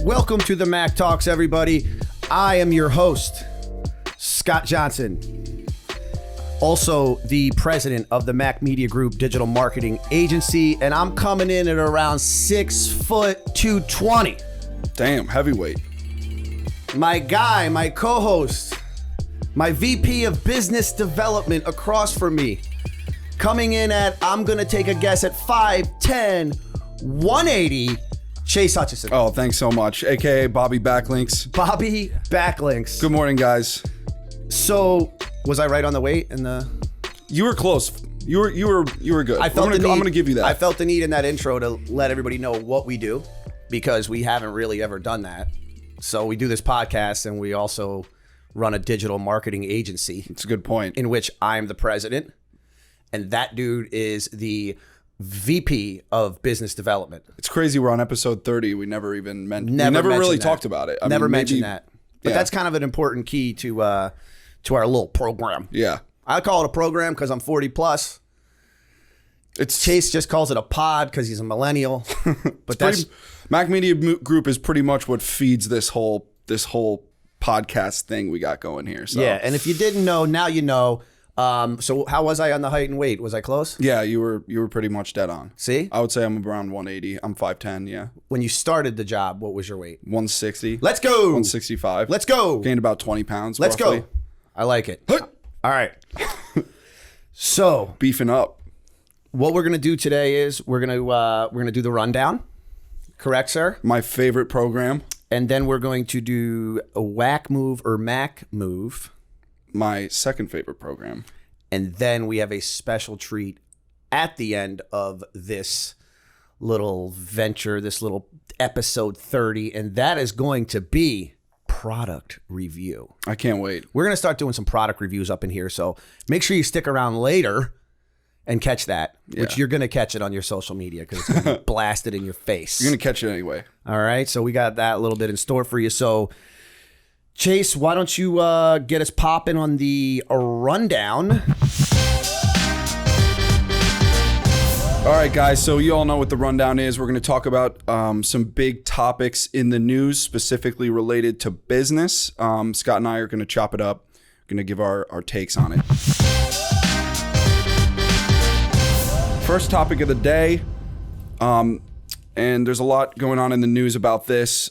Welcome to the Mack Talks, everybody. I am your host, Scott Johnson, also the president of the Mack Media Group Digital Marketing Agency, and I'm coming in at around 6 foot 220. Damn, heavyweight. My guy, my co-host, my VP of Business Development across from me, coming in at, I'm going to take a guess, at 5'10", 180, Chase Hutchison. Oh, thanks so much. AKA Bobby Backlinks. Bobby Backlinks. Good morning, guys. So, was I right on the weight and the? You were close. You were good. I'm going to give you that. I felt the need in that intro to let everybody know what we do, because we haven't really ever done that. So we do this podcast, and we also run a digital marketing agency. It's a good point. In which I'm the president, and that dude is the VP of Business Development. It's crazy. We're on episode 30. We never even never really talked about it. Never mentioned that. But that's kind of an important key to our little program. Yeah. I call it a program because I'm 40 plus. Chase just calls it a pod because he's a millennial. But Mack Media Group is pretty much what feeds this whole podcast thing we got going here. So. Yeah, and if you didn't know, now you know. So how was I on the height and weight? Was I close? Yeah, you were pretty much dead on. See? I would say I'm around 180. I'm 5'10", yeah. When you started the job, what was your weight? 160. Let's go. 165. Let's go. Gained about 20 pounds. Let's roughly. go. I like it. All right. So beefing up. What we're gonna do today is we're gonna do the rundown. Correct, sir? My favorite program. And then we're going to do a whack move or Mac move. My second favorite program. And then we have a special treat at the end of this little venture, this little episode 30, and that is going to be product review. I can't wait. We're going to start doing some product reviews up in here, so make sure you stick around later and catch that, which you're going to catch it on your social media because it's going to be blasted in your face. You're going to catch it anyway. All right, so we got that little bit in store for you. So Chase, why don't you get us popping on the rundown? All right, guys. So you all know what the rundown is. We're going to talk about some big topics in the news, specifically related to business. Scott and I are going to chop it up. We're going to give our takes on it. First topic of the day, and there's a lot going on in the news about this,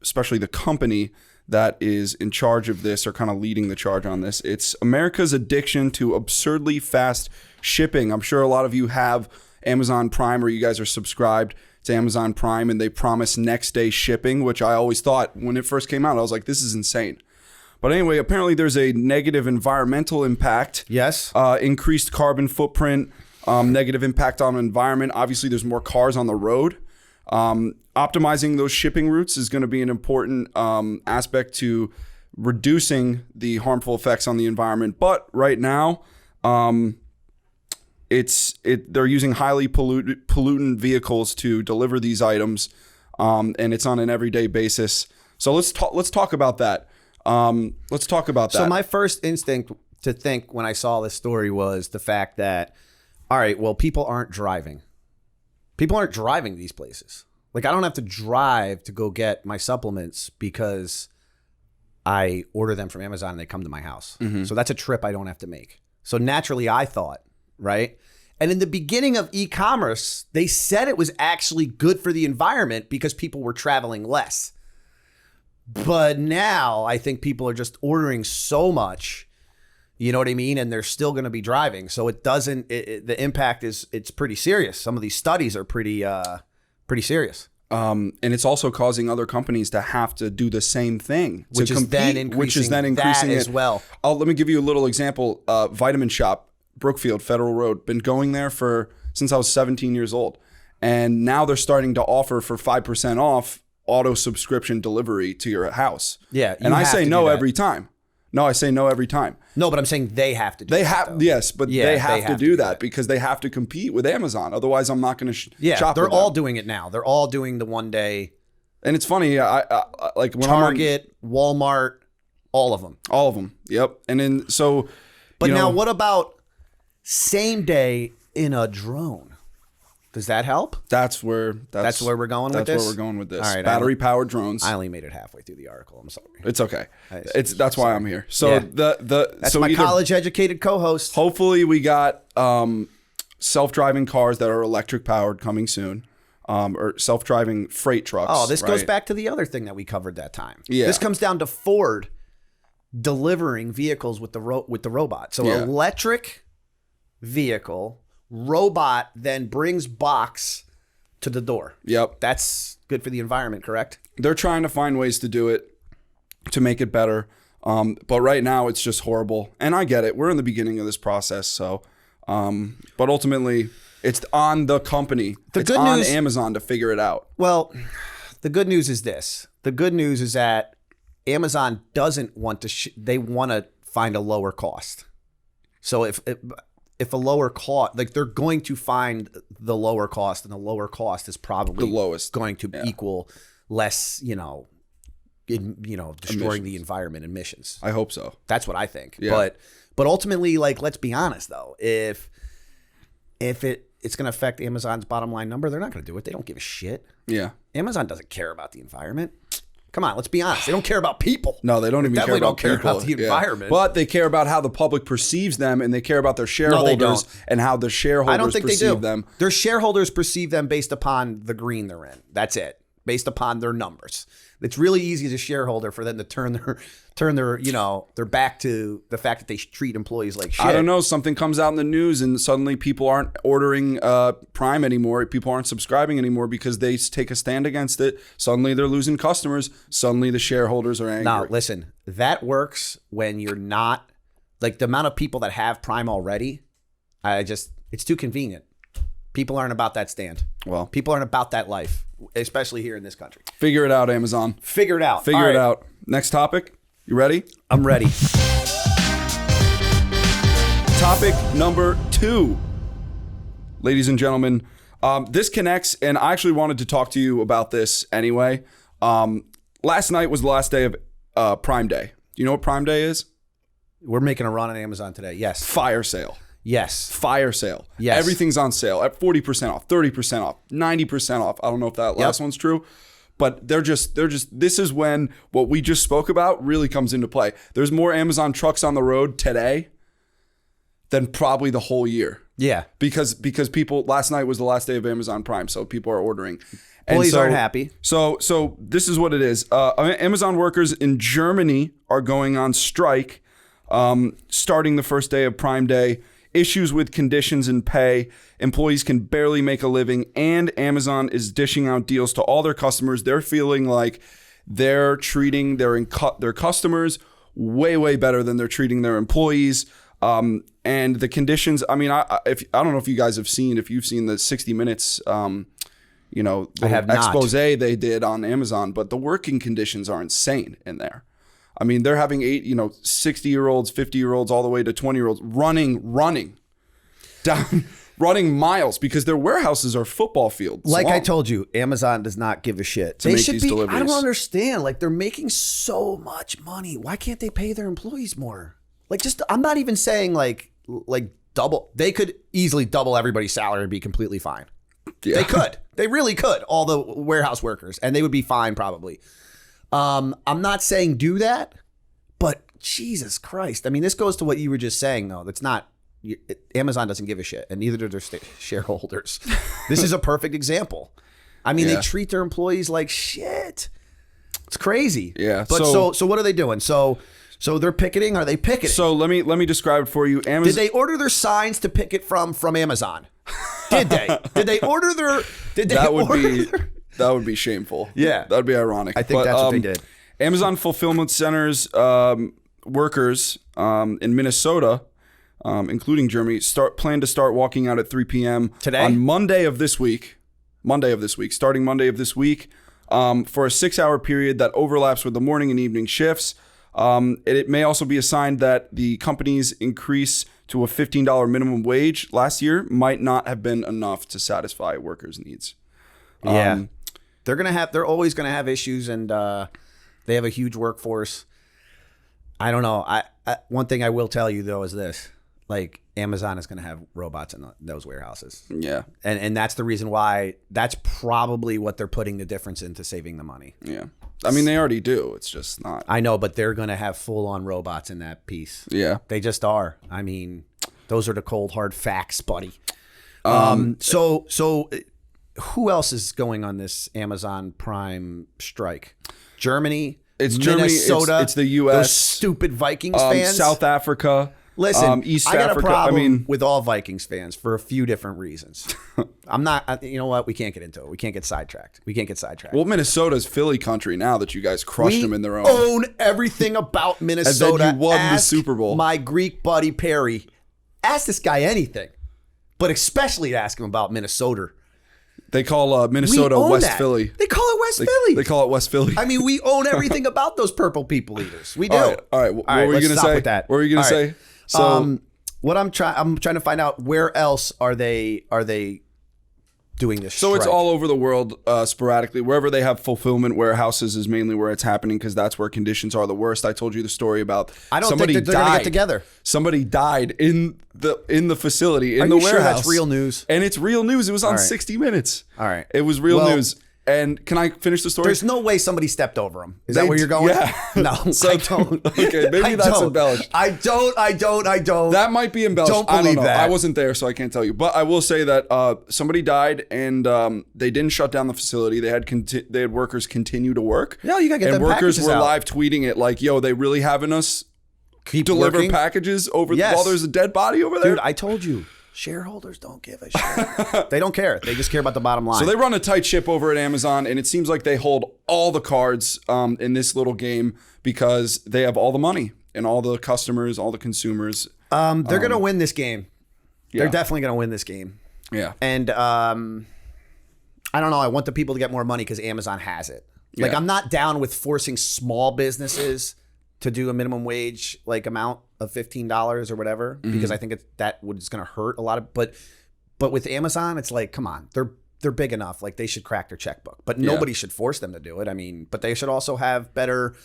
especially the company that is in charge of this or kind of leading the charge on this. It's America's addiction to absurdly fast shipping. I'm sure a lot of you have Amazon Prime, or you guys are subscribed to Amazon Prime, and they promise next day shipping, which I always thought when it first came out, I was like, this is insane. But anyway, apparently there's a negative environmental impact. Yes. Increased carbon footprint, negative impact on the environment. Obviously, there's more cars on the road. Optimizing those shipping routes is going to be an important aspect to reducing the harmful effects on the environment. But right now, they're using highly pollutant vehicles to deliver these items, and it's on an everyday basis. So let's talk about that. So my first instinct to think when I saw this story was the fact that, all right, well, people aren't driving. People aren't driving these places. Like, I don't have to drive to go get my supplements because I order them from Amazon and they come to my house. Mm-hmm. So that's a trip I don't have to make. So naturally, I thought, right? And in the beginning of e-commerce, they said it was actually good for the environment because people were traveling less. But now I think people are just ordering so much, you know what I mean? And they're still going to be driving. So the impact it's pretty serious. Some of these studies are pretty serious. And it's also causing other companies to have to do the same thing, which is then increasing that as well. Let me give you a little example. Vitamin Shop, Brookfield, Federal Road, been going there since I was 17 years old. And now they're starting to offer for 5% off auto subscription delivery to your house. Yeah. And I say no every time. No, I say no every time. No, but I'm saying they have to do that. Yes, but they have to do that because they have to compete with Amazon. Otherwise, I'm not going to shop with them. They're all doing it now. They're all doing the one day. And it's funny, I like when Target, Walmart, all of them. All of them. Yep. And then so But now what about same day in a drone. Does that help? That's where we're going with this? That's where we're going with this. All right, battery-powered drones. I only made it halfway through the article. I'm sorry. It's okay. That's why I'm here. So yeah. That's my college-educated co-host. Hopefully we got self-driving cars that are electric-powered coming soon. Or self-driving freight trucks. Oh, this goes back to the other thing that we covered that time. Yeah. This comes down to Ford delivering vehicles with the robot. So electric vehicle, robot then brings box to the door. Yep. That's good for the environment, correct? They're trying to find ways to do it, to make it better. But right now it's just horrible. And I get it. We're in the beginning of this process. So, but ultimately it's on the company. It's on Amazon to figure it out. Well, the good news is this. The good news is that Amazon doesn't want to, they want to find a lower cost. So if a lower cost, like they're going to find the lower cost, and the lower cost is probably the lowest going to equal less, destroying the environment emissions. I hope so. That's what I think. Yeah. But ultimately, like, let's be honest though, if it's going to affect Amazon's bottom line number, they're not going to do it. They don't give a shit. Yeah. Amazon doesn't care about the environment. Come on, let's be honest. They don't care about people. No, they don't even care about people. About the environment. But they care about how the public perceives them, and they care about their shareholders and how the shareholders perceive them. Their shareholders perceive them based upon the green they're in. That's it. Based upon their numbers. It's really easy as a shareholder for them to turn their back to the fact that they treat employees like shit. I don't know. Something comes out in the news and suddenly people aren't ordering Prime anymore. People aren't subscribing anymore because they take a stand against it. Suddenly they're losing customers. Suddenly the shareholders are angry. Now, listen, that works when you're not, like, the amount of people that have Prime already, it's too convenient. People aren't about that stand. Well, people aren't about that life, especially here in this country. Figure it out, Amazon. Figure it out. Figure it out. Next topic. You ready? I'm ready. Topic number 2. Ladies and gentlemen, this connects, and I actually wanted to talk to you about this anyway. Last night was the last day of Prime Day. Do you know what Prime Day is? We're making a run on Amazon today. Yes. Fire sale. Yes. Fire sale. Yes. Everything's on sale at 40% off, 30% off, 90% off. I don't know if that last one's true, but they're just, this is when what we just spoke about really comes into play. There's more Amazon trucks on the road today than probably the whole year. Yeah. Because people, last night was the last day of Amazon Prime, so people are ordering. Employees aren't happy. So this is what it is. Amazon workers in Germany are going on strike starting the first day of Prime Day. Issues with conditions and pay. Employees can barely make a living, and Amazon is dishing out deals to all their customers. They're feeling like they're treating their customers way, way better than they're treating their employees. And the conditions, I mean, I don't know if you guys have seen, if you've seen the 60 Minutes, the expose they did on Amazon, but the working conditions are insane in there. I mean, they're having 60-year-olds, 50-year-olds, all the way to 20-year-olds running miles because their warehouses are football fields. Like I told you, Amazon does not give a shit. They should be. Deliveries. I don't understand. Like, they're making so much money. Why can't they pay their employees more? Like, I'm not even saying like double. They could easily double everybody's salary and be completely fine. Yeah. They could. They really could. All the warehouse workers, and they would be fine probably. I'm not saying do that, but Jesus Christ. I mean, this goes to what you were just saying, though. That's not, Amazon doesn't give a shit, and neither do their shareholders. This is a perfect example. I mean, they treat their employees like shit. It's crazy. Yeah. But so what are they doing? So they're picketing? Are they picketing? So let me describe it for you. Amazon. Did they order their signs to picket from Amazon? Did they? Did they order their? That would be shameful. Yeah. That would be ironic. I think that's what they did. Amazon fulfillment centers workers in Minnesota, including Germany, plan to start walking out at 3 p.m. today on Monday of this week, starting Monday of this week, for a 6-hour period that overlaps with the morning and evening shifts. It may also be a sign that the company's increase to a $15 minimum wage last year might not have been enough to satisfy workers' needs. Yeah. They're always gonna have issues, and they have a huge workforce. I don't know. I one thing I will tell you though is this: like Amazon is going to have robots in those warehouses. Yeah. And that's the reason why. That's probably what they're putting the difference into saving the money. Yeah. I mean, they already do. It's just not. I know, but they're going to have full-on robots in that piece. Yeah. They just are. I mean, those are the cold, hard facts, buddy. So who else is going on this Amazon Prime strike? Germany? It's Minnesota, Germany. It's the U.S. Those stupid Vikings fans. South Africa. Listen, East I got Africa. a problem with all Vikings fans for a few different reasons. I'm not, you know what? We can't get into it. We can't get sidetracked. Well, Minnesota's Philly country now that you guys crushed them in their own. We own everything about Minnesota. And then you won the Super Bowl. My Greek buddy Perry, ask this guy anything, but especially ask him about Minnesota. They call Minnesota West Philly. They call it West Philly. They call it West Philly. I mean, we own everything about those purple people eaters. We do. All right. What were you going to say? What were you going to say? So, what I'm trying to find out, where else are they doing this? So strike? it's all over the world, sporadically. Wherever they have fulfillment warehouses is mainly where it's happening because that's where conditions are the worst. I told you the story about I don't think they're going to get together. Somebody died in the facility in the warehouse. Sure that's real news? And it's real news. It was on 60 Minutes. All right, it was real news. And can I finish the story? There's no way somebody stepped over him. Is that where you're going? Yeah. No, I don't. Okay, maybe that's embellished. I don't. That might be embellished. Don't believe that. I wasn't there, so I can't tell you. But I will say that somebody died, and they didn't shut down the facility. They had workers continue to work. No, you got to get them workers packages were out. Live tweeting it like, "Yo, they really having us deliver working? packages over while there's a dead body over there." Dude, I told you. Shareholders don't give a shit. They don't care. They just care about the bottom line. So they run a tight ship over at Amazon, and it seems like they hold all the cards in this little game because they have all the money and all the customers, all the consumers. They're going to win this game. Yeah. They're definitely going to win this game. Yeah. And I don't know. I want the people to get more money because Amazon has it. Like, I'm not down with forcing small businesses to do a minimum wage like amount of $15 or whatever, because I think that is going to hurt a lot of. But with Amazon, it's like, come on, they're big enough. Like, they should crack their checkbook, but nobody should force them to do it. I mean, but they should also have better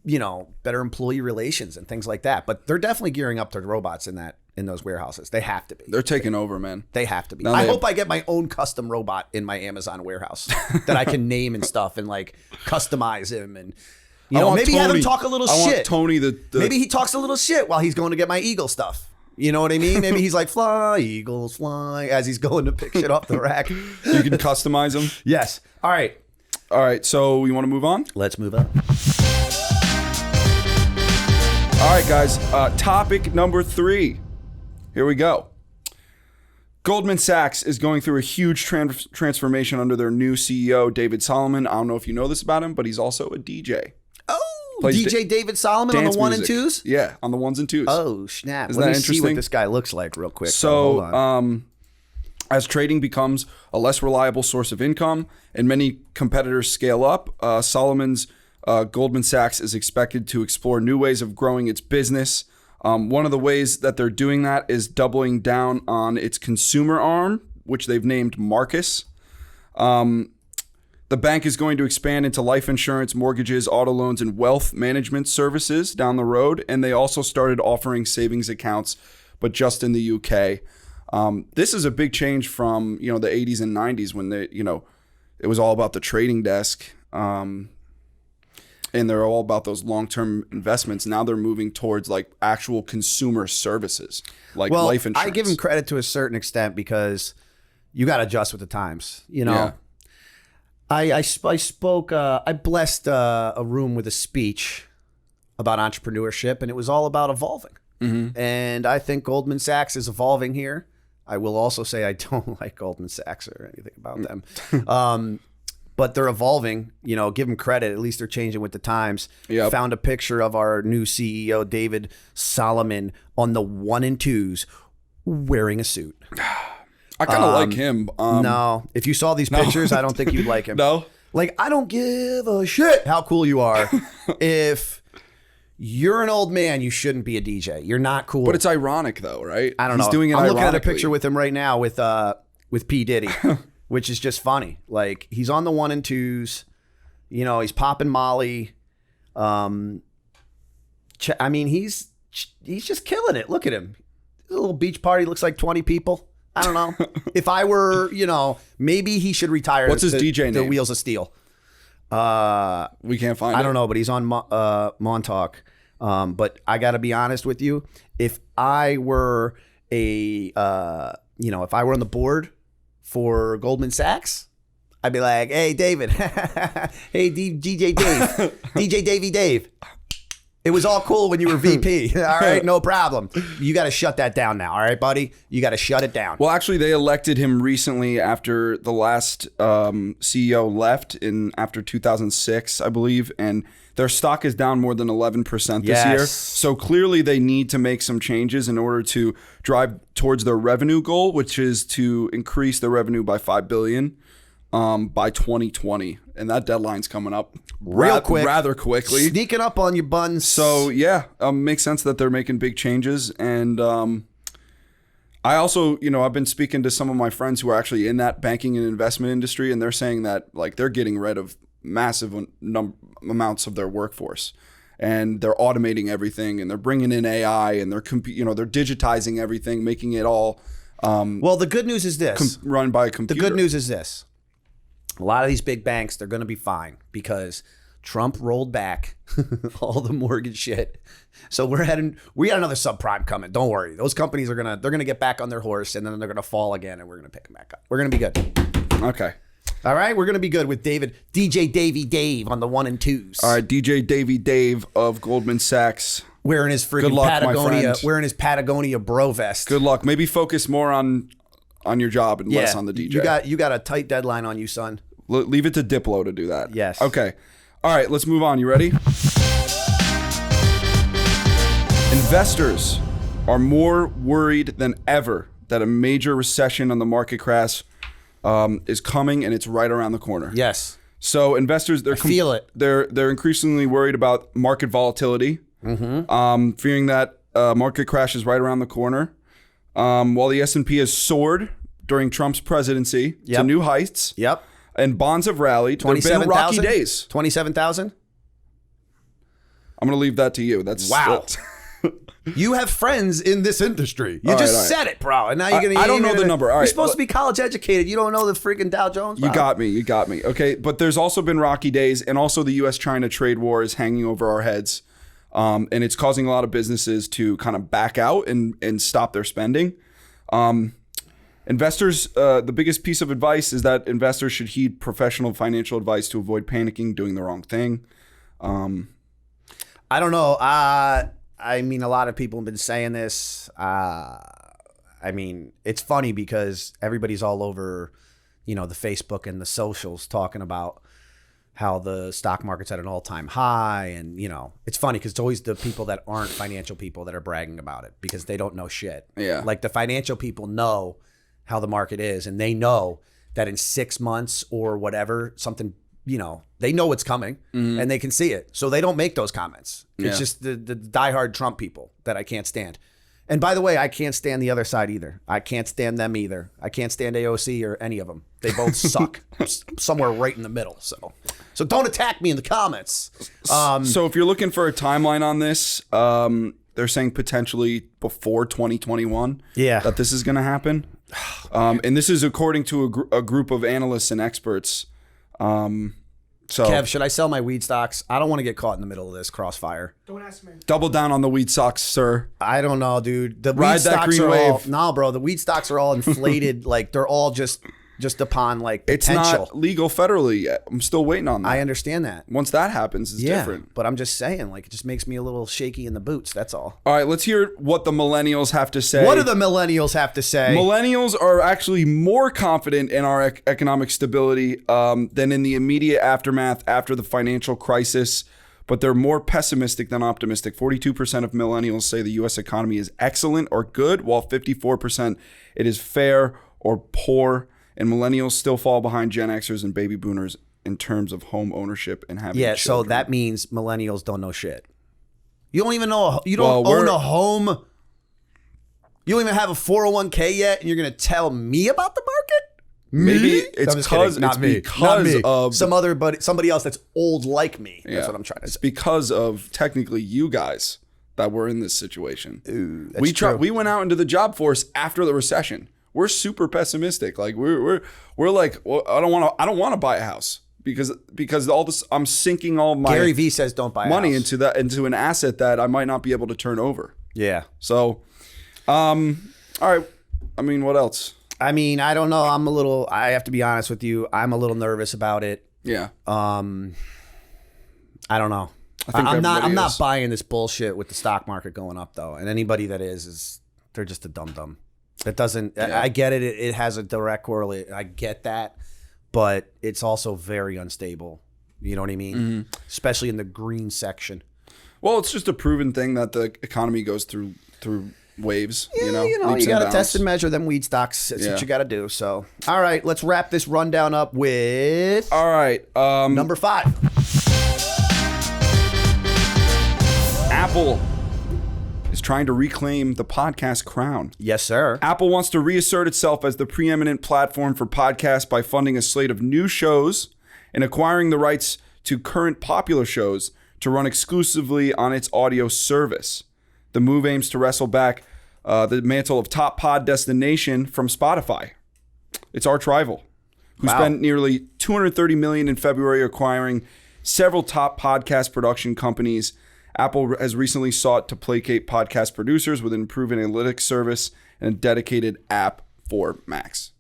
employee relations and things like that. But they're definitely gearing up to robots in those warehouses. They have to be. They're taking over, man. They have to be. I hope I get my own custom robot in my Amazon warehouse that I can name and stuff and like customize him and. Maybe Tony, have him talk a little shit. I want Tony Maybe he talks a little shit while he's going to get my Eagle stuff. You know what I mean? Maybe he's like, fly, Eagles, fly, as he's going to pick shit off the rack. You can customize him? Yes. All right. So you want to move on? Let's move on. All right, guys. Topic number 3. Here we go. Goldman Sachs is going through a huge transformation under their new CEO, David Soloman. I don't know if you know this about him, but he's also a DJ. DJ David Soloman on the 1 and 2s? Yeah, on the 1s and 2s. Oh, snap. Isn't that interesting? See what this guy looks like real quick. So, as trading becomes a less reliable source of income and many competitors scale up, Solomon's Goldman Sachs is expected to explore new ways of growing its business. One of the ways that they're doing that is doubling down on its consumer arm, which they've named Marcus. The bank is going to expand into life insurance, mortgages, auto loans, and wealth management services down the road. And they also started offering savings accounts, but just in the UK. This is a big change from, the 80s and 90s when it was all about the trading desk. And they're all about those long-term investments. Now they're moving towards like actual consumer services, like life insurance. I give them credit to a certain extent because you got to adjust with the times. Yeah. I blessed a room with a speech about entrepreneurship, and it was all about evolving. Mm-hmm. And I think Goldman Sachs is evolving here. I will also say I don't like Goldman Sachs or anything about them. But they're evolving, give them credit. At least they're changing with the times. Yep. Found a picture of our new CEO, David Soloman, on the 1 and 2s wearing a suit. I kind of like him. No, if you saw these pictures, I don't think you'd like him. No? Like, I don't give a shit how cool you are. If you're an old man, you shouldn't be a DJ. You're not cool. But it's ironic, though, right? I don't know. He's doing it I'm looking at a ironically. picture with him right now with P. Diddy. Which is just funny. Like, he's on the 1 and 2s. He's popping Molly. I mean, he's just killing it. Look at him. a little beach party. Looks like 20 people. I don't know. If I were, maybe he should retire. What's his DJ name? The Wheels of Steel. We can't find it. I don't know, but he's on Montauk. But I got to be honest with you. If I were if I were on the board for Goldman Sachs, I'd be like, hey, David. Hey, DJ Dave. DJ Davey Dave. It was all cool when you were VP. All right, no problem. You got to shut that down now. All right, buddy? You got to shut it down. Well, actually, they elected him recently after the last CEO left after 2006, I believe. And their stock is down more than 11% this year. So clearly they need to make some changes in order to drive towards their revenue goal, which is to increase their revenue by $5 billion by 2020. And that deadline's coming up rather quickly. Sneaking up on your buns. So, yeah, makes sense that they're making big changes. And I also, I've been speaking to some of my friends who are actually in that banking and investment industry, and they're saying that like they're getting rid of massive amounts of their workforce. And they're automating everything, and they're bringing in AI, and they're digitizing everything, making it all well, the good news is this. Run by a computer. The good news is this. A lot of these big banks, they're going to be fine because Trump rolled back all the mortgage shit. So we got another subprime coming. Don't worry. Those companies they're going to get back on their horse, and then they're going to fall again, and we're going to pick them back up. We're going to be good. Okay. All right, we're going to be good with DJ Davey Dave on the 1 and 2s. All right, DJ Davey Dave of Goldman Sachs. Wearing his freaking Patagonia bro vest. Good luck. Maybe focus more on your job and less on the DJ. You got a tight deadline on you, son. Leave it to Diplo to do that. Yes. Okay. All right, let's move on. You ready? Investors are more worried than ever that a major recession on the market crash is coming, and it's right around the corner. Yes. So investors, feel it. They're increasingly worried about market volatility, fearing that market crash is right around the corner. While the S&P has soared during Trump's presidency to new heights. Yep. And bonds have rallied. There have been rocky days. 27,000? I'm going to leave that to you. That's wow. You have friends in this industry. You said it, bro. And now you're going to... I don't know the number. All right. You're supposed to be college educated. You don't know the freaking Dow Jones, bro. You got me. Okay. But there's also been rocky days. And also the U.S.-China trade war is hanging over our heads. And it's causing a lot of businesses to kind of back out and stop their spending. Investors, the biggest piece of advice is that investors should heed professional financial advice to avoid panicking, doing the wrong thing. I don't know. I mean, a lot of people have been saying this. I mean, it's funny because everybody's all over, the Facebook and the socials talking about how the stock market's at an all-time high. And, it's funny because it's always the people that aren't financial people that are bragging about it because they don't know shit. Yeah. Like the financial people know how the market is, and they know that in 6 months or whatever, something, they know what's coming and they can see it. So they don't make those comments. It's just the diehard Trump people that I can't stand. And by the way, I can't stand the other side either. I can't stand them either. I can't stand AOC or any of them. They both suck. Somewhere right in the middle. So don't attack me in the comments. So if you're looking for a timeline on this, they're saying potentially before 2021 that this is going to happen. And this is according to a group of analysts and experts. So Kev, should I sell my weed stocks? I don't want to get caught in the middle of this crossfire. Don't ask me. Double down on the weed stocks, sir. I don't know, dude. The Ride weed that stocks green are wave. all no, bro. The weed stocks are all inflated. Like they're all just upon like potential. It's not legal federally yet. I'm still waiting on that. I understand that. Once that happens, it's different. But I'm just saying, like, it just makes me a little shaky in the boots. That's all. All right, let's hear what the millennials have to say. What do the millennials have to say? Millennials are actually more confident in our economic stability than in the immediate aftermath after the financial crisis, but they're more pessimistic than optimistic. 42% of millennials say the U.S. economy is excellent or good, while 54% it is fair or poor. And millennials still fall behind Gen Xers and baby boomers in terms of home ownership and having children. So that means millennials don't know shit. You don't even know. You don't own a home. You don't even have a 401k yet, and you're going to tell me about the market? Maybe it's because of somebody else that's old like me. That's what I'm trying to say. It's because of technically you guys that we're in this situation. Ooh, that's true. We went out into the job force after the recession. We're super pessimistic. Like we're like, well, I don't want to buy a house because all this, I'm sinking all my Gary Vee says don't buy money a house. into an asset that I might not be able to turn over. Yeah. So, all right. I mean, what else? I mean, I don't know. I have to be honest with you. I'm a little nervous about it. Yeah. I don't know. I'm not buying this bullshit with the stock market going up though. And anybody that is they're just a dum-dum. It doesn't, yeah. I get it. It has a direct correlate. I get that, but it's also very unstable. You know what I mean? Mm-hmm. Especially in the green section. Well, it's just a proven thing that the economy goes through waves. Yeah, you got to test and measure them weed stocks. That's what you got to do. So, all right, let's wrap this rundown up with. All right, number 5. Apple is trying to reclaim the podcast crown. Yes, sir. Apple wants to reassert itself as the preeminent platform for podcasts by funding a slate of new shows and acquiring the rights to current popular shows to run exclusively on its audio service. The move aims to wrestle back the mantle of top pod destination from Spotify, its arch rival, who spent nearly $230 million in February acquiring several top podcast production companies. Apple has recently sought to placate podcast producers with an improved analytics service and a dedicated app for Macs.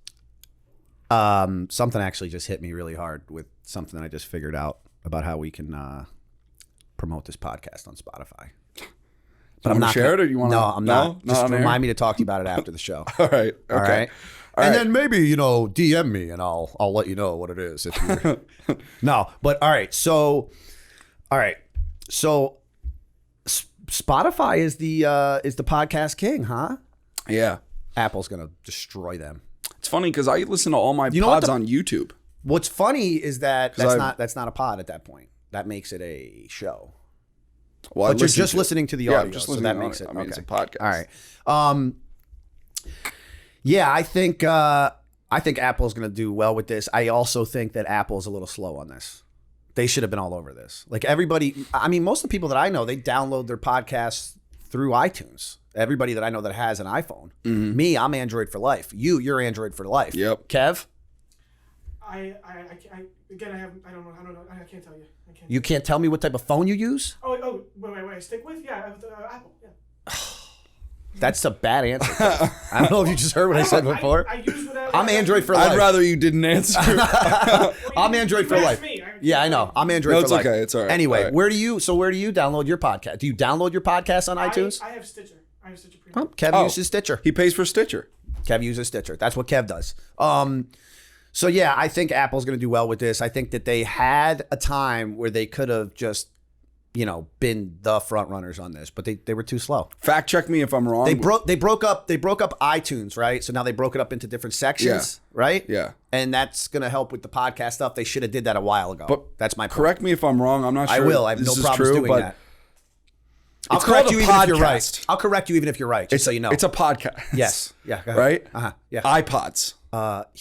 Something actually just hit me really hard with something I just figured out about how we can promote this podcast on Spotify. But I'm not share it, or you want to? No, I'm not. Just remind me to talk to you about it after the show. All right. Okay. All right. And then maybe, DM me and I'll let you know what it is. If you No, but all right. So Spotify is the podcast king, huh? Yeah. Apple's gonna destroy them. It's funny because I listen to all my pods on YouTube. What's funny is that that's not a pod at that point. That makes it a show. Well, but you're just listening to the audio, so that makes it. I mean, it's a podcast. All right. Yeah, I think Apple's going to do well with this. I also think that Apple's a little slow on this. They should have been all over this. Like everybody, I mean, most of the people that I know, they download their podcasts through iTunes. Everybody that I know that has an iPhone. Mm-hmm. Me, I'm Android for life. You're Android for life. Yep. Kev? I don't know. I can't tell you. You can't tell me what type of phone you use? Oh, wait. Stick with? Yeah, Apple. Yeah. That's a bad answer. I don't know if you just heard what I said before. I use whatever. I'm Android for life. I'd rather you didn't answer. I'm Android for life. Yeah, I know. I'm Android for life. It's okay. It's all right. Anyway, all right. where do you download your podcast? Do you download your podcast on iTunes? I have Stitcher. Premium. Oh, Kev uses Stitcher. He pays for Stitcher. Kev uses Stitcher. That's what Kev does. So yeah, I think Apple's going to do well with this. I think that they had a time where they could have just, been the front runners on this, but they were too slow. Fact check me if I'm wrong. They broke up iTunes, right? So now they broke it up into different sections, right? Yeah. And that's going to help with the podcast stuff. They should have did that a while ago. But that's my point. Correct me if I'm wrong. I'm not sure. I will. I have no problems doing that. I'll correct you even if you're right. I'll correct you even if you're right, just so you know. It's a podcast. Yes. Yeah. Go ahead. Right? Uh-huh. Yeah. iPods.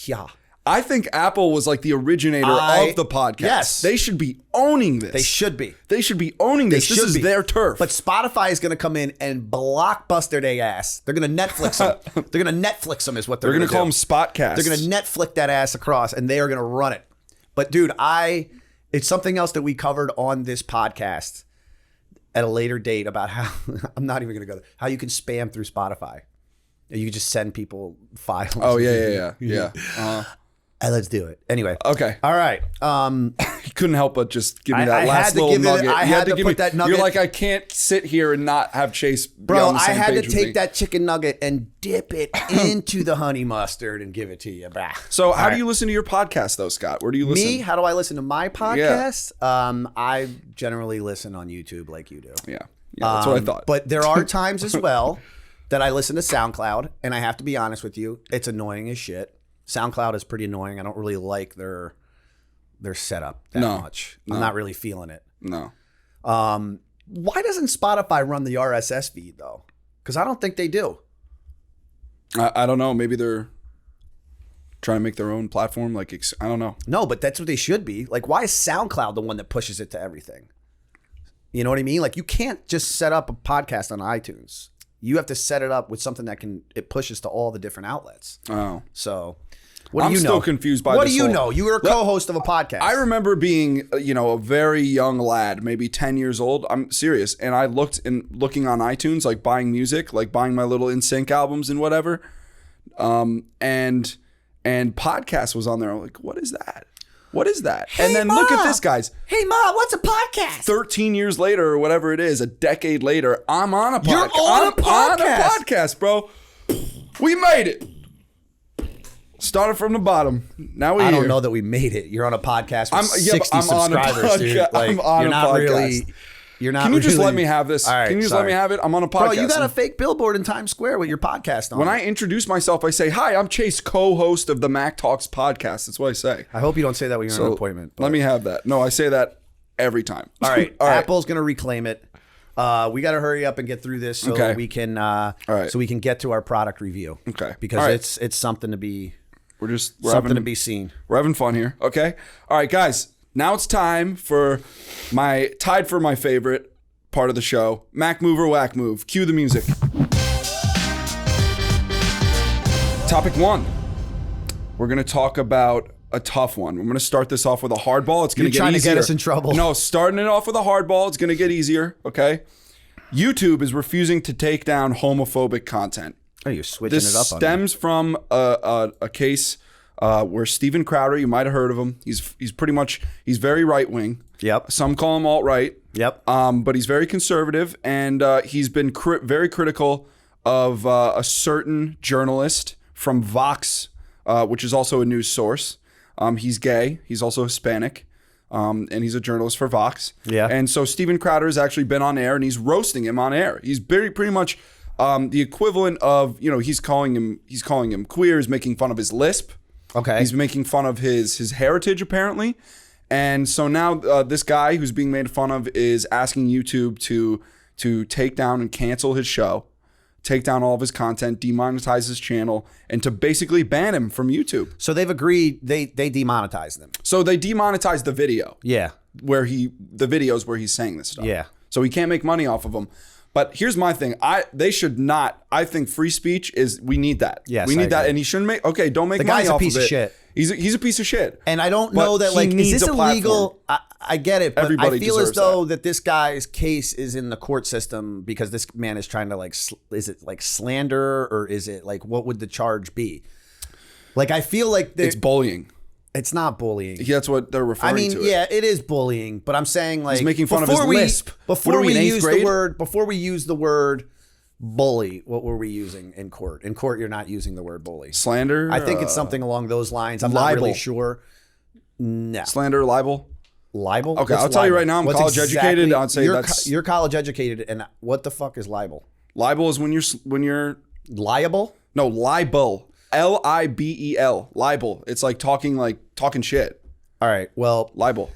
Yeah. I think Apple was like the originator of the podcast. Yes. They should be owning this. They should be. They should be owning this. This is their turf. But Spotify is going to come in and blockbuster their ass. They're going to Netflix them. They're going to Netflix them is what they're going to do. They're going to call them Spotcasts. They're going to Netflix that ass across, and they are going to run it. But dude, it's something else that we covered on this podcast at a later date about how, I'm not even going to go there, how you can spam through Spotify. You can just send people files. Oh, yeah. Uh-huh. Let's do it. Anyway. Okay. All right. You couldn't help but just give me that last little nugget. I had to put that nugget. You're like, I can't sit here and not have Chase be on the same I had to page with me. take that chicken nugget and dip it into the honey mustard and give it to you. Bah. So how do you listen to your podcast, though, Scott? Where do you listen? Me? How do I listen to my podcast? Yeah. I generally listen on YouTube like you do. Yeah, that's what I thought. But there are times as well that I listen to SoundCloud, and I have to be honest with you, it's annoying as shit. SoundCloud is pretty annoying. I don't really like their setup that much. I'm not really feeling it. No. Why doesn't Spotify run the RSS feed though? Because I don't think they do. I don't know. Maybe they're trying to make their own platform. Like, I don't know. No, but that's what they should be. Like, why is SoundCloud the one that pushes it to everything? You know what I mean? Like you can't just set up a podcast on iTunes. You have to set it up with something that it pushes to all the different outlets. Oh. So what do I'm you know? still confused by what this do you whole- know? You were a co-host of a podcast. I remember being, a very young lad, maybe 10 years old. I'm serious. And I looking on iTunes, like buying music, like buying my little NSYNC albums and whatever. And podcast was on there. I'm like, what is that? What is that? Hey, and then Ma. look at this, guys. Hey, Ma, what's a podcast? 13 years later or whatever it is, a decade later, I'm on a podcast. You're on a podcast. On a podcast, bro. We made it. Started from the bottom. Now we're I here. don't know that we made it. You're on a podcast with 60 I'm on a subscribers, dude. podcast. Like, I'm on you're a not podcast. really. You're not. Can you just really- let me have this? All right, Can you just sorry. let me have it? I'm on a podcast. Bro, you got a fake billboard in Times Square with your podcast on. When it. I introduce myself, I say, "Hi, I'm Chase, co-host of the Mack Talks podcast." That's what I say. I hope you don't say that when you're on an appointment. Let me have that. No, I say that every time. All right, All right. Apple's gonna reclaim it. We got to hurry up and get through this so Okay. we can. right. So we can get to our product review. Okay. Because All right. it's something to be We're something to be seen. We're having fun here. Okay. All right, guys. Now it's time for my favorite part of the show. Mac Move or Whack Move. Cue the music. Topic 1. We're going to talk about a tough one. I'm going to start this off with a hardball. It's going to get easier. You're trying to get us in trouble. No, starting it off with a hardball. It's going to get easier. Okay. YouTube is refusing to take down homophobic content. Oh, you're switching This it up on me. stems from a case where Steven Crowder, you might have heard of him. He's very right wing. Yep. Some call him alt right. Yep. But he's very conservative, and he's been very critical of a certain journalist from Vox, which is also a news source. He's gay. He's also Hispanic. And he's a journalist for Vox. Yeah. And so Steven Crowder has actually been on air, and he's roasting him on air. He's pretty much the equivalent of, he's calling him queer, he's making fun of his lisp. Okay. He's making fun of his heritage, apparently. And so now this guy who's being made fun of is asking YouTube to take down and cancel his show, take down all of his content, demonetize his channel, and to basically ban him from YouTube. So they've agreed. They demonetized them. So they demonetized the video. Yeah. The videos where he's saying this stuff. Yeah. So he can't make money off of them. But here's my thing. They should not. I think free speech we need that. Yes, we I need that. agree. And he shouldn't don't make The money guy's a off piece of of it. shit. He's a piece of shit. And I don't But know that, he like, is needs this a platform. illegal? I get it, but Everybody I feel as deserves though that this guy's case is in the court system because this man is trying to, like, is it like slander, or is it like, what would the charge be? Like, I feel like It's bullying. it's not bullying. That's what they're referring to. Yeah, it is bullying, but I'm saying, like, He's making fun of his lisp. What Before are we, we in eighth use grade? before we use the word bully, what were we using in court? In court, you're not using the word bully. Slander. I think it's something along those lines. I'm libel. not really sure. No. Slander, libel. Libel? Okay, What's I'll tell you libel? right now, I'm What's college educated. I'd say you're that's you're college educated, and what the fuck is libel? libel is when you're Liable? no libel. Libel. Libel. It's like talking shit. All right. Well, Libel.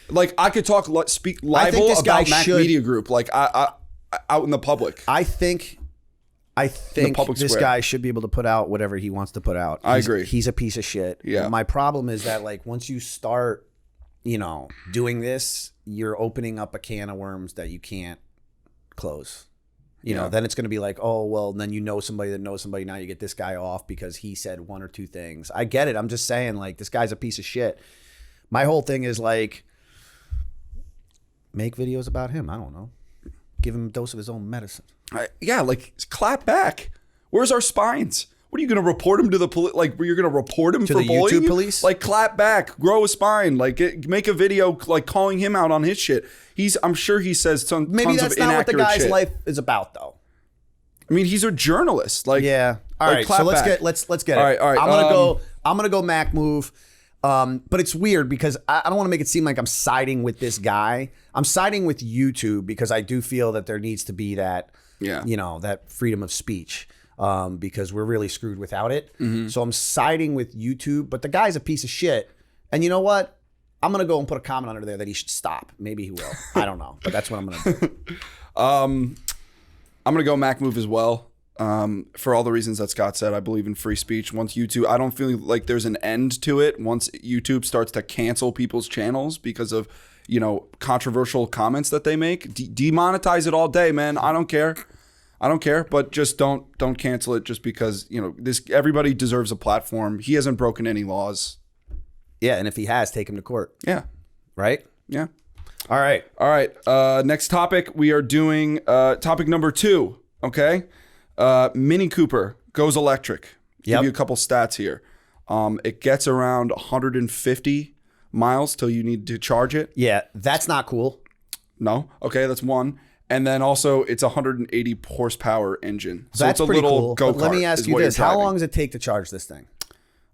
Like I could speak I think libel this guy about Mac should- Media Group, like I out in the public. I think public this square. guy should be able to put out whatever he wants to put out. I agree. He's a piece of shit. Yeah. My problem is that, like, once you start, doing this, you're opening up a can of worms that you can't close. Then it's going to be like, oh, well, then somebody that knows somebody. Now you get this guy off because he said one or two things. I get it. I'm just saying, like, this guy's a piece of shit. My whole thing is, like, make videos about him. I don't know. Give him a dose of his own medicine. Like clap back. Where's our spines? What are you going to report him to the police? Like, you're going to report him To for the bullying? YouTube police? Like, clap back, grow a spine. Like, make a video like calling him out on his shit. I'm sure he says Maybe tons that's of not what the inaccurate guy's shit. life is about, though. I mean, he's a journalist. Like, Yeah. All like, right. clap So let's back. get it. All right. I'm gonna go Mac Move. But it's weird because I don't want to make it seem like I'm siding with this guy. I'm siding with YouTube because I do feel that there needs to be that, that freedom of speech. Because we're really screwed without it. Mm-hmm. So I'm siding with YouTube, but the guy's a piece of shit. And you know what? I'm gonna go and put a comment under there that he should stop. Maybe he will. I don't know, but that's what I'm gonna do. I'm gonna go Mac Move as well. For all the reasons that Scott said, I believe in free speech. Once YouTube, I don't feel like there's an end to it. Once YouTube starts to cancel people's channels because of controversial comments that they make. Demonetize it all day, man. I don't care. But just don't cancel it just because, everybody deserves a platform. He hasn't broken any laws. Yeah, and if he has, take him to court. Yeah. Right? Yeah. All right. Next topic, we are doing topic number 2, okay? Mini Cooper goes electric. Give you a couple stats here. It gets around 150 miles till you need to charge it. Yeah, that's not cool. No? Okay, that's one. And then also, it's a 180 horsepower engine. So that's it's a pretty little cool. go-kart. Let me ask you this. How long does it take to charge this thing?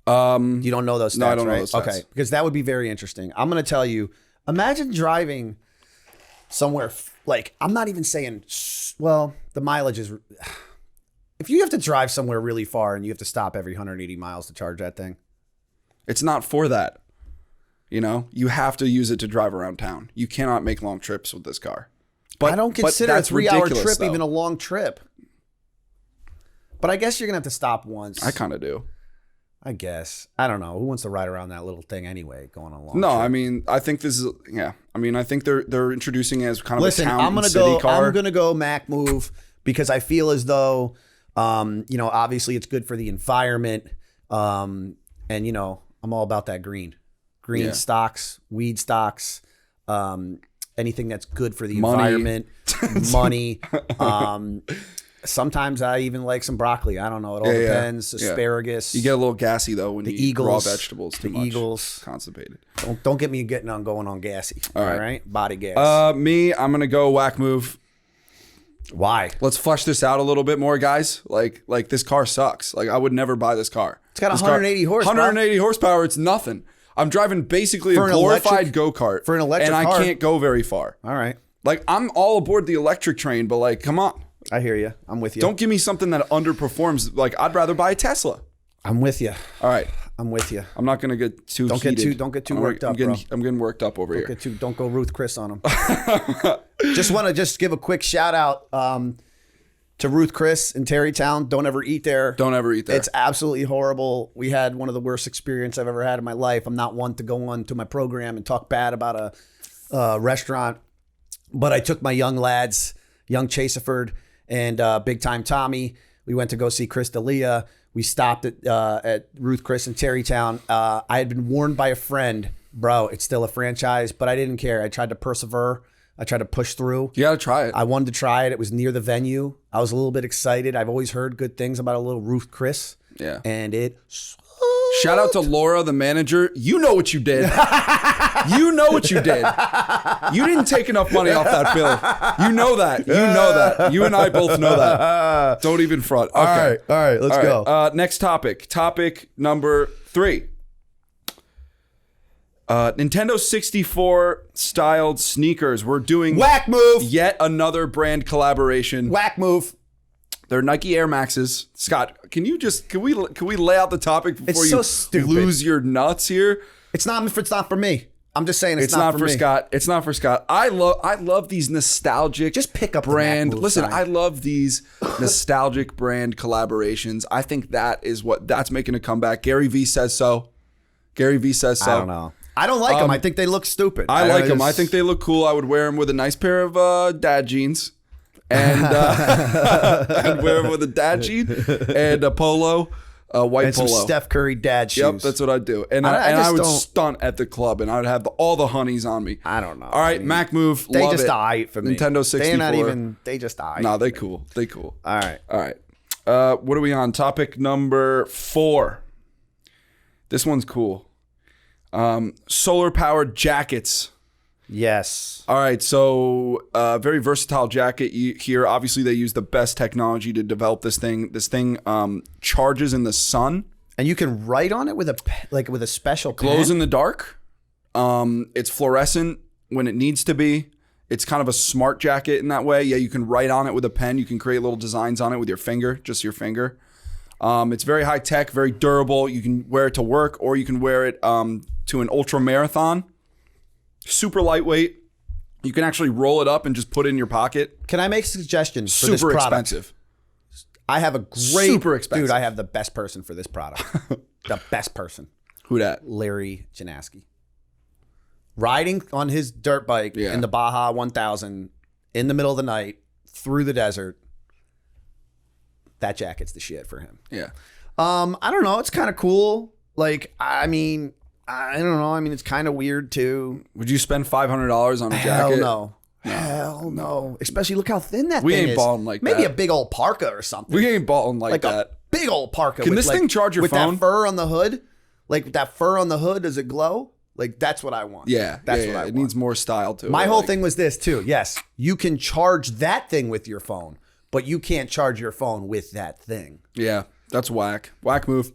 You don't know those stats, no, I don't right? know those stats. Okay, because that would be very interesting. I'm going to tell you, imagine driving somewhere, I'm not even saying, well, the mileage is, if you have to drive somewhere really far and you have to stop every 180 miles to charge that thing. It's not for that. You have to use it to drive around town. You cannot make long trips with this car. But I don't consider a 3-hour trip though. even a long trip. But I guess you're going to have to stop once. I kind of do. I guess. I don't know. Who wants to ride around that little thing anyway, going on a long No, trip? I mean, I think this is, I think they're introducing it as kind of Listen, a town I'm and city car. I'm going to go Mack move because I feel as though, obviously it's good for the environment. And, I'm all about that green stocks, weed stocks, anything that's good for the environment, money. Sometimes I even like some broccoli. I don't know. It all depends. Asparagus. You get a little gassy though when you eat raw vegetables too much. Eagles. Constipated. Don't get me going on gassy. All right. Body gas. I'm going to go whack move. Why? Let's flesh this out a little bit more, guys. Like this car sucks. I would never buy this car. It's got 180 horsepower. 180 horsepower. It's nothing. I'm driving basically a glorified go-kart. For an electric car. And I can't go very far. All right. I'm all aboard the electric train, but come on. I hear you. I'm with you. Don't give me something that underperforms. I'd rather buy a Tesla. I'm with you. All right. I'm with you. I'm not going to get too heated. Don't get too worked up, bro. I'm getting worked up over here. Don't go Ruth Chris on him. Just want to give a quick shout out to Ruth Chris in Terrytown. Don't ever eat there. Don't ever eat there. It's absolutely horrible. We had one of the worst experiences I've ever had in my life. I'm not one to go on to my program and talk bad about a restaurant, but I took my young lads, young Chaserford and Big Time Tommy. We went to go see Chris D'Elia. We stopped at Ruth Chris in Terrytown. I had been warned by a friend, bro, it's still a franchise, but I didn't care. I tried to persevere. I tried to push through. You got to try it. I wanted to try it. It was near the venue. I was a little bit excited. I've always heard good things about a little Ruth Chris. Yeah. And it Shout out to Laura, the manager. You know what you did. You know what you did. You didn't take enough money off that bill. You know that. You know that. You and I both know that. Don't even front. Okay. All right. Let's go. Next topic. Topic number 3. Nintendo 64 styled sneakers. We're doing whack move. Yet another brand collaboration. Whack move. They're Nike Air Maxes. Scott, can we lay out the topic before you lose your nuts here? It's not for me. I'm just saying it's not for for me. Scott. It's not for Scott. I love these nostalgic just pick up brand. The Mack move Listen, sign. I love these nostalgic brand collaborations. I think that's making a comeback. Gary V says so. I don't know. I don't like them. I think they look stupid. I like them. I think they look cool. I would wear them with a nice pair of dad jeans. And I'd wear them with a dad jean and a polo, a white and polo. Some Steph Curry dad shoes. Yep, that's what I'd do. And I would stunt at the club, and I'd have all the honeys on me. I don't know. All right, Mac move. They love just it. died for me. Nintendo 64. They're not even. They just died. No, they cool. They cool. All right. All right. What are we on? Topic number 4. This one's cool. Solar powered jackets. Yes. All right, so very versatile jacket here. Obviously, they use the best technology to develop this thing. This thing charges in the sun, and you can write on it with a special pen. Glows in the dark. It's fluorescent when it needs to be. It's kind of a smart jacket in that way. Yeah, you can write on it with a pen. You can create little designs on it with your finger, just your finger. It's very high tech, very durable. You can wear it to work, or you can wear it to an ultra marathon. Super lightweight. You can actually roll it up and just put it in your pocket. Can I make suggestions for Super this product? expensive. I have a great... Super expensive. Dude, I have the best person for this product. The best person. Who dat? Larry Janaski. riding on his dirt bike in the Baja 1000 in the middle of the night through the desert. That jacket's the shit for him. Yeah. I don't know. It's kind of cool. Like, I mean, I don't know. I mean, it's kind of weird too. Would you spend $500 on a jacket? Hell no. Hell no. Especially look how thin that thing is. We ain't balling like Maybe that. a big old parka or something. We ain't balling like that. A big old parka. Can this thing charge your phone? With that fur on the hood? Like that fur on the hood, does it glow? Like that's what I want. Yeah. That's what I want. It needs more style to it. My whole thing was this too. Yes, you can charge that thing with your phone, but you can't charge your phone with that thing. Yeah, that's whack. Whack move.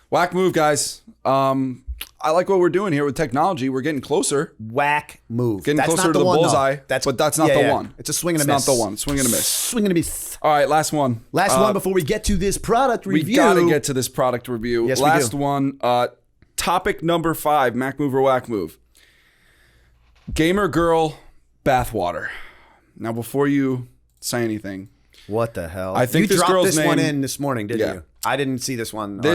Whack move, guys. I like what we're doing here with technology. We're getting closer. Whack move. Getting that's closer not to the one, bullseye. No. But that's not the one. It's a swing and a miss. miss. It's not the one. Swing and a miss. Swing and a miss. All right, last one. Last one before we get to this product review. We got to get to this product review. Yes, last we do. one. Topic number 5, Mac move or whack move. Gamer girl bathwater. Now, before you say anything. What the hell? I think you this dropped girl's this name, one in this morning, didn't you? I didn't see this one. So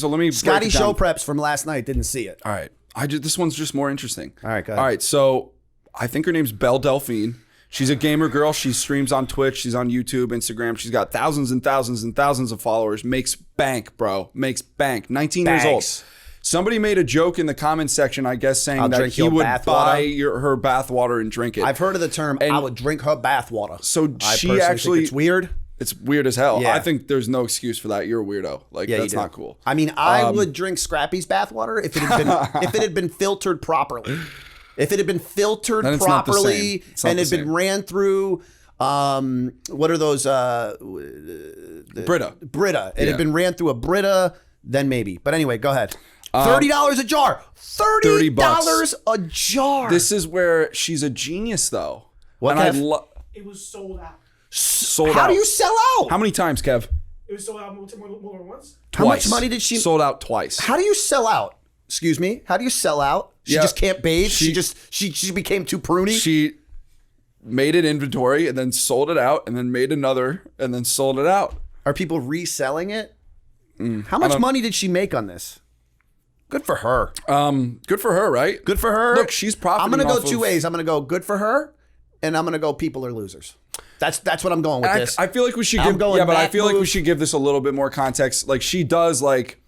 let me Scotty break it down. Show Preps from last night didn't see it. All right. This one's just more interesting. All right, go ahead. All right, so I think her name's Belle Delphine. She's a gamer girl. She streams on Twitch. She's on YouTube, Instagram. She's got thousands and thousands and thousands of followers. Makes bank, bro. Makes bank. 19 years old. Somebody made a joke in the comment section, I guess, saying that he would buy her bathwater and drink it. I've heard of the term, I would drink her bathwater. So I she actually... think it's weird. It's weird as hell. Yeah. I think there's no excuse for that. You're a weirdo. Like, that's not cool. I mean, I would drink Scrappy's bathwater if it had been filtered properly. If it had been filtered properly and had been ran through, what are those? Brita. Brita. It had been ran through a Brita, then maybe. But anyway, go ahead. $30 a jar. $30 a jar. This is where she's a genius, though. What? It was sold out. How do you sell out? How many times, Kev? It was sold out more than once. How much money did she... Sold out twice. How do you sell out? Excuse me? How do you sell out? She just can't bathe? She became too pruny? She made an inventory and then sold it out and then made another and then sold it out. Are people reselling it? How much money did she make on this? Good for her. Good for her, right? Good for her. Look, she's profiting. I'm going to go two ways. I'm going to go good for her, and I'm going to go people are losers. That's what I'm going with this. I feel like we should give. But I feel like we should give this a little bit more context. Like she does, like,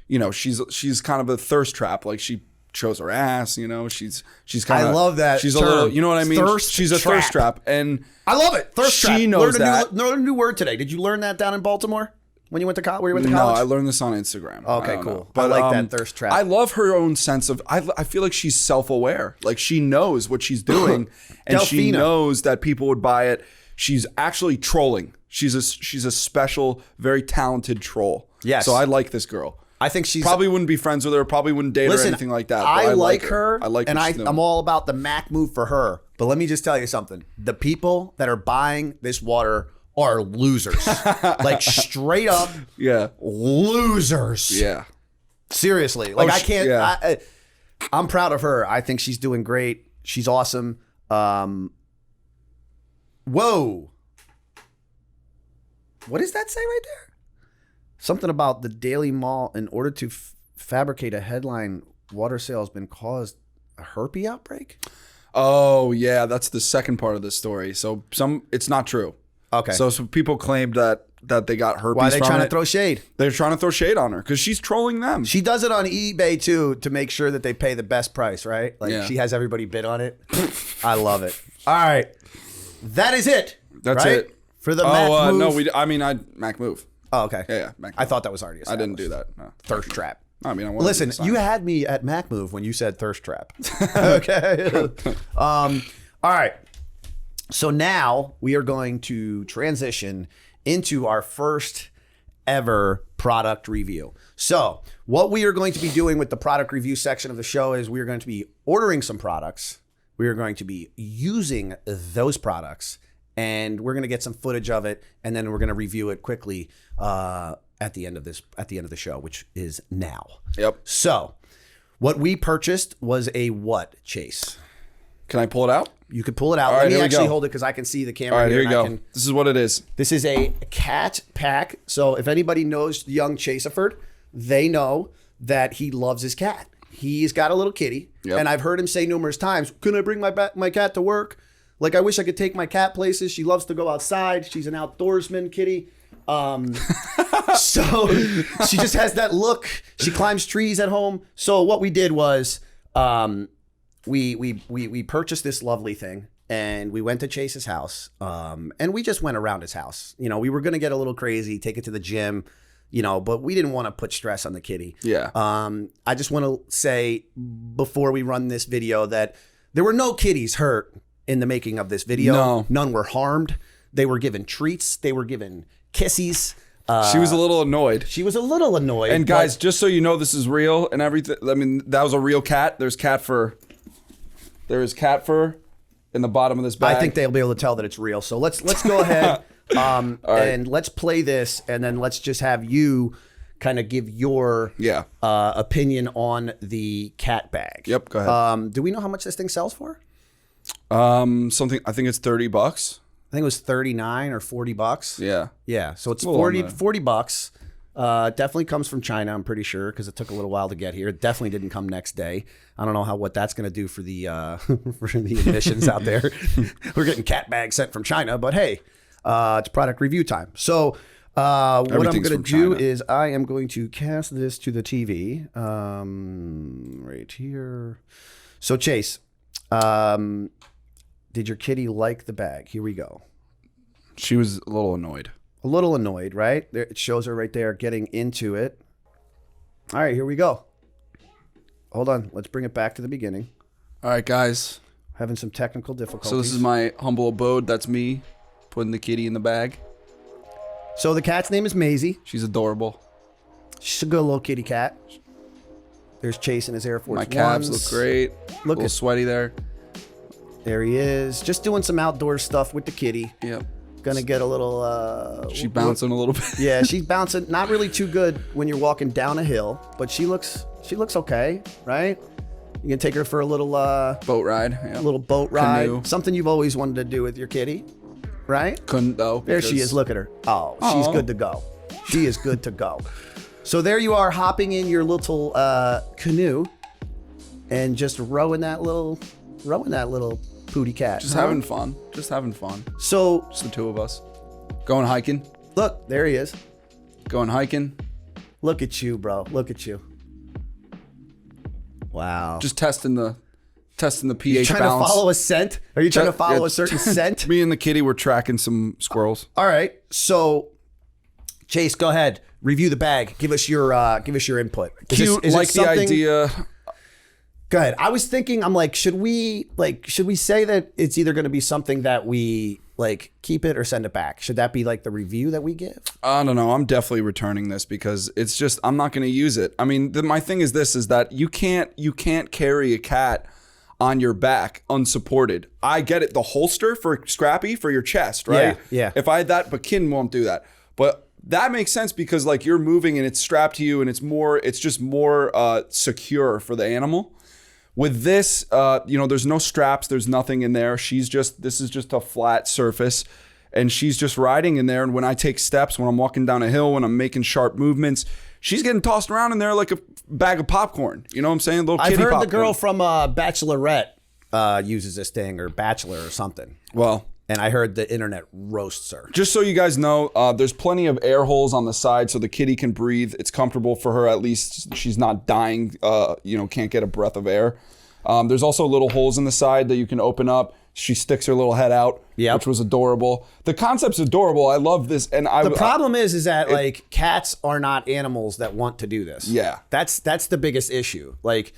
you know, she's kind of a thirst trap. Like she shows her ass. You know, she's kind of. I love that. She's term. A little. You know what I mean? She's a thirst trap, and I love it. Thirst trap. She knows that. Learned a new word today. Did you learn that down in Baltimore when you went to college? Where you went to college? college? No, I learned this on Instagram. Okay, cool. But I like that thirst trap. I love her own sense of. I feel like she's self-aware. Like she knows what she's doing, and she knows that people would buy it. She's actually trolling. She's a special, very talented troll. Yes. So I like this girl. I think she's probably wouldn't be friends with her. Probably wouldn't date her or anything like that. But I like her. I like, and I'm all about the Mac move for her. But let me just tell you something: the people that are buying this water are losers, like straight up, losers. Yeah, seriously. Like I can't. Yeah. I'm proud of her. I think she's doing great. She's awesome. Whoa. What does that say right there? Something about the Daily Mall in order to fabricate a headline, water sales been caused a herpes outbreak? Oh, yeah. That's the second part of the story. So it's not true. Okay. So some people claimed that they got herpes. Why are they trying to throw shade? They're trying to throw shade on her because she's trolling them. She does it on eBay too to make sure that they pay the best price, right? Like she has everybody bid on it. I love it. All right. That is it. That's it. For the Mac move. No, Mac move. Oh, okay. Yeah, Mac move. I thought that was already established. I didn't do that. No. Thirst trap. I mean, listen, you had me at Mac move when you said thirst trap. Okay. All right. So now we are going to transition into our first ever product review. So what we are going to be doing with the product review section of the show is we are going to be ordering some products. We are going to be using those products, and we're going to get some footage of it, and then we're going to review it quickly at the end of the show, which is now. Yep. So what we purchased was a what, Chase? Can I pull it out? You could pull it out. Let me actually hold it because I can see the camera. All right, here you go. This is what it is. This is a CATPACK. So if anybody knows young Chaseaford, they know that he loves his cat. He's got a little kitty. And I've heard him say numerous times, "Can I bring my cat to work? Like, I wish I could take my cat places. She loves to go outside. She's an outdoorsman kitty." So she just has that look. She climbs trees at home. So what we did was we purchased this lovely thing. And we went to Chase's house, and we just went around his house. You know, we were going to get a little crazy, take it to the gym, you know, but we didn't want to put stress on the kitty. Yeah. I just want to say before we run this video that there were no kitties hurt in the making of this video. No. None were harmed. They were given treats. They were given kissies. She was a little annoyed. She was a little annoyed. And guys, just so you know, this is real and everything. I mean, that was a real cat. There's cat fur. There is cat fur in the bottom of this bag. I think they'll be able to tell that it's real. So let's go ahead and let's play this, and then let's just have you kind of give your opinion on the cat bag. Yep, go ahead. Do we know how much this thing sells for? Something, I think it's $30. I think it was 39 or 40 bucks. Yeah. Yeah. So it's 40 bucks. Definitely comes from China, I'm pretty sure, because it took a little while to get here. It definitely didn't come next day. I don't know what that's going to do for the for the emissions out there. We're getting cat bags sent from China, but hey, it's product review time. So what I'm going to do is I am going to cast this to the TV right here. So Chase, did your kitty like the bag? Here we go. She was a little annoyed. A little annoyed, right? There, it shows her right there getting into it. All right, here we go. Hold on. Let's bring it back to the beginning. All right, guys. Having some technical difficulties. So this is my humble abode. That's me putting the kitty in the bag. So the cat's name is Maisie. She's adorable. She's a good little kitty cat. There's Chase in his Air Force My calves look great. Look, a little sweaty there. There he is. Just doing some outdoor stuff with the kitty. Yep. Gonna get a little she bouncing a little bit. Yeah, she's bouncing. Not really too good when you're walking down a hill, but she looks okay, right? You can take her for a little boat ride. A little boat ride. Canoe. Something you've always wanted to do with your kitty, right? Couldn't though. There she is. Look at her. Oh, she's good to go. She is good to go. So there you are, hopping in your little canoe and just rowing that little pooty cat. Just having fun. Just having fun. So just the two of us. Going hiking. Look, there he is. Going hiking. Look at you, bro. Look at you. Wow. Just testing the pH balance. You trying to follow a scent? Are you trying to follow a certain scent? Me and the kitty were tracking some squirrels. All right. So Chase, go ahead. Review the bag. Give us your input. Cute, like the idea. Go ahead. I was thinking, I'm like, should we say that it's either going to be something that we like keep it or send it back? Should that be like the review that we give? I don't know. I'm definitely returning this because it's just, I'm not going to use it. I mean, my thing is that you can't carry a cat on your back unsupported. I get it. The holster for Scrappy for your chest, right? Yeah. If I had that, but Kin won't do that. But that makes sense because like you're moving and it's strapped to you and it's just more secure for the animal. With this, there's no straps, there's nothing in there. This is just a flat surface and she's just riding in there. And when I take steps, when I'm walking down a hill, when I'm making sharp movements, she's getting tossed around in there like a bag of popcorn. You know what I'm saying? Little kitty popcorn. I've heard the girl from Bachelorette uses this thing, or Bachelor or something. Well, and I heard the internet roasts her. Just so you guys know, there's plenty of air holes on the side so the kitty can breathe. It's comfortable for her, at least she's not dying, can't get a breath of air. There's also little holes in the side that you can open up. She sticks her little head out, which was adorable. The concept's adorable. I love this. And the problem is that like cats are not animals that want to do this. Yeah. That's the biggest issue. Like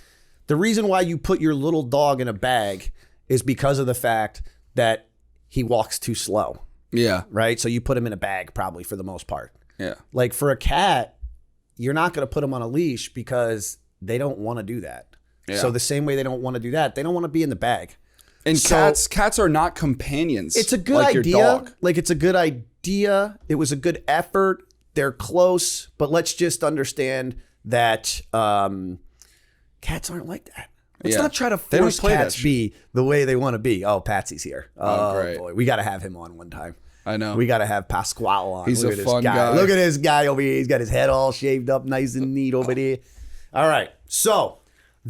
the reason why you put your little dog in a bag is because of the fact that he walks too slow. Yeah. Right? So you put him in a bag probably for the most part. Yeah. Like for a cat, you're not going to put him on a leash because they don't want to do that. Yeah. So the same way they don't want to do that, they don't want to be in the bag. And cats are not companions. It's a good idea. Your dog. Like it's a good idea. It was a good effort. They're close, but let's just understand that cats aren't like that. Let's not try to force cats be the way they want to be. Oh, Patsy's here. Oh, great. Boy. We got to have him on one time. I know. We got to have Pasquale on. He's a fun guy. Look at this guy over here. He's got his head all shaved up nice and neat over there. All right. So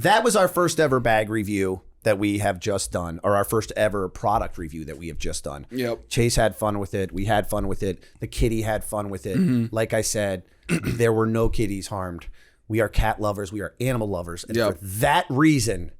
that was our first ever bag review that we have just done, or our first ever product review that we have just done. Yep. Chase had fun with it. We had fun with it. The kitty had fun with it. Like I said, there were no kitties harmed. We are cat lovers. We are animal lovers. And for that reason,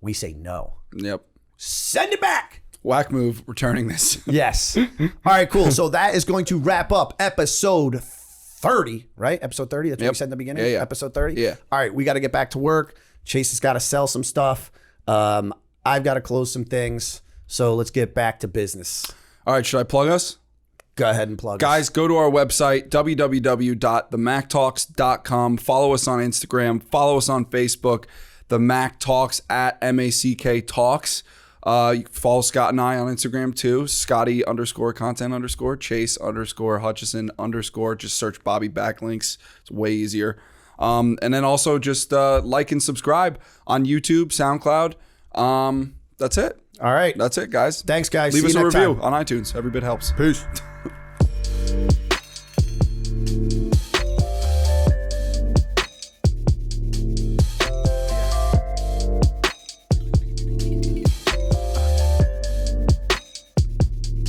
we say no. Yep. Send it back. Whack move, returning this. Yes. All right, cool. So that is going to wrap up episode 30, right? Episode 30? That's what we said in the beginning? Yeah. Episode 30? Yeah. All right, we got to get back to work. Chase has got to sell some stuff. I've got to close some things. So let's get back to business. All right, should I plug us? Go ahead and plug Guys, go to our website, www.themacktalks.com. Follow us on Instagram. Follow us on Facebook. The Mack Talks at MACK Talks. You can follow Scott and I on Instagram too. Scotty_content_, Chase_Hutchison_. Just search Bobby Backlinks. It's way easier. And then also just like and subscribe on YouTube, SoundCloud. That's it. All right. That's it, guys. Thanks, guys. Leave See us you a next review time. on iTunes. Every bit helps. Peace.